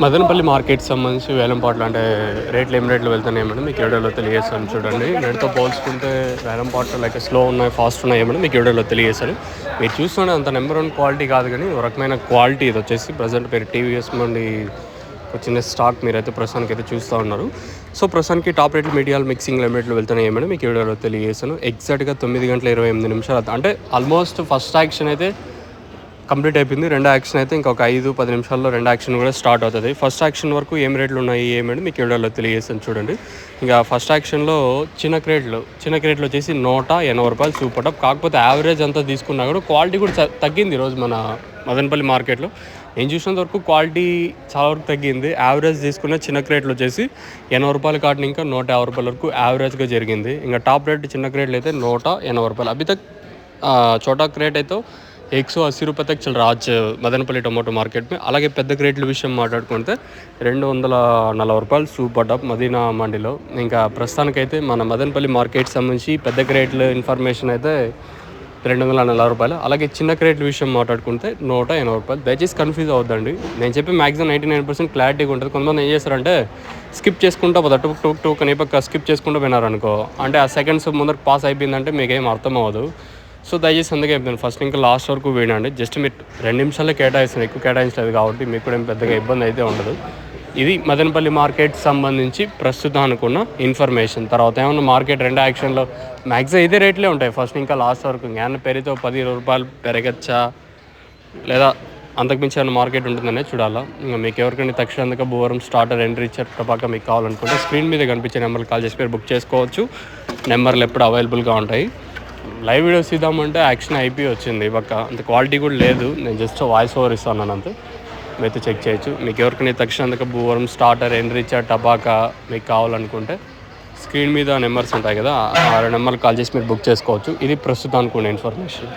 Madanapalle market సంబంధించి వేలంపాట్లు అంటే ఏం రేట్లు వెళ్తున్నాయి మేడం మీకు వీడియోలో తెలియజేస్తాను చూడండి. నేటితో పోల్చుకుంటే వేలంపాట్లు లైక్ స్లో ఉన్నాయి, ఫాస్ట్ ఉన్నాయి మేడం మీకు వీడియోలో తెలియజేస్తాను. మీరు చూస్తుంటే అంత నెంబర్ 1 క్వాలిటీ కాదు, కానీ ఒక రకమైన క్వాలిటీ ఇది వచ్చేసి ప్రజెంట్ పేరు టీవీఎస్ నుండి వచ్చిన స్టాక్ మీరైతే ప్రస్తుతానికి అయితే చూస్తూ ఉన్నారు. సో ప్రస్తుతానికి టాప్ రేట్లు మీడియాలు మిక్సింగ్ లిమిట్లు వెళ్తున్నాయి మేడం మీకు వీడియోలో తెలియజేస్తాను. ఎగ్జాక్ట్గా 9:28 అంటే ఆల్మోస్ట్ ఫస్ట్ యాక్షన్ అయితే కంప్లీట్ అయిపోయింది. రెండో యాక్షన్ అయితే ఇంకొక 5-10 నిమిషాల్లో రెండో యాక్షన్ కూడా స్టార్ట్ అవుతుంది. ఫస్ట్ యాక్షన్ వరకు ఏం రేట్లు ఉన్నాయి ఏమేమి మీకు వీడియోలో తెలియజేస్తాను చూడండి. ఇంకా ఫస్ట్ యాక్షన్లో చిన్న క్రేట్లు వచ్చేసి 180 రూపాయలు సూపర్ టాప్. కాకపోతే యావరేజ్ అంతా తీసుకున్నా కూడా క్వాలిటీ కూడా తగ్గింది ఈరోజు మన మదనపల్లి మార్కెట్లో. నేను చూసినంత వరకు క్వాలిటీ చాలా వరకు తగ్గింది. యావరేజ్ తీసుకున్న చిన్న క్రేట్లు వచ్చేసి 80 రూపాయలు కాటిన ఇంకా 150 రూపాయల వరకు యావరేజ్గా జరిగింది. ఇంకా టాప్ రేట్ చిన్న క్రేట్లు అయితే 180 రూపాయలు. అభి తక్ చోటా క్రేట్ అయితే 180 रुपये तक चल रहा आज మదనపల్లి టొమాటో మార్కెట్ में. అలాగే పెద్ద క్రేట్ల విషయం మాట్లాడుకుంటే 240 రూపాయలు సూపర్ టాప్ మదీనా మండిలో. ఇంకా ప్రస్తుతానికైతే మన మదనపల్లి మార్కెట్ సంబంధించి పెద్ద క్రేట్ల ఇన్ఫర్మేషన్ అయితే 240 రూపాయలు. అలాగే చిన్న క్రేట్ల విషయం మాట్లాడుకుంటే 180 రూపాయలు. దయచేసి కన్ఫ్యూజ్ అవ్వద్దండి, నేను చెప్పి మ్యాక్సిమం 99% క్లారిటీగా ఉంటుంది. కొంతమంది ఏం చేస్తారంటే స్కిప్ చేసుకుంటూ పోతా టూక్ టూక్ అని పక్క స్కిప్ చేసుకుంటూ వినారనుకో, అంటే ఆ సెకండ్స్ ముందరకు పాస్ అయిపోయిందంటే మీకేం అర్థం అవ్వదు. సో దయచేసి అందుకే చెప్తాను, ఫస్ట్ ఇంకా లాస్ట్ వరకు వినండి. జస్ట్ మీరు 2 నిమిషాలే కేటాయిస్తాను, ఎక్కువ కేటాయించలేదు కాబట్టి మీకు కూడా ఏం పెద్దగా ఇబ్బంది అయితే ఉండదు. ఇది మదనపల్లి మార్కెట్ సంబంధించి ప్రస్తుతం అనుకున్న ఇన్ఫర్మేషన్. తర్వాత ఏమన్నా మార్కెట్ రెండో యాక్షన్లో మ్యాక్సిమం ఇదే రేట్లే ఉంటాయి ఫస్ట్ ఇంకా లాస్ట్ వరకు. జ్ఞాన పెరిగితే 10 రూపాయలు పెరగచ్చా లేదా అంతకుమించి ఏమైనా మార్కెట్ ఉంటుందనే చూడాలా. ఇంకా మీకు ఎవరికైనా తక్షణంగా భూవరం స్టార్టర్ ఎంట్రీ ఇచ్చేటప్పక మీకు కావాలనుకుంటే స్క్రీన్ మీద కనిపించే నెంబర్కి కాల్ చేసి మీరు బుక్ చేసుకోవచ్చు. నెంబర్లు ఎప్పుడు అవైలబుల్గా ఉంటాయి. లైవ్ వీడియోస్ ఇద్దామంటే యాక్షన్ అయిపోయి వచ్చింది పక్క, అంత క్వాలిటీ కూడా లేదు. నేను జస్ట్ వాయిస్ ఓవర్ ఇస్తాను అంతే, మీరైతే చెక్ చేయొచ్చు. మీకు ఎవరికైనా తక్షణంగా భూవరం స్టార్టర్ ఎండ్రిచ్ టబాకా మీకు కావాలనుకుంటే స్క్రీన్ మీద నెంబర్స్ ఉంటాయి కదా, ఆ నెంబర్కి కాల్ చేసి మీరు బుక్ చేసుకోవచ్చు. ఇది ప్రస్తుతం అనుకునే ఇన్ఫర్మేషన్.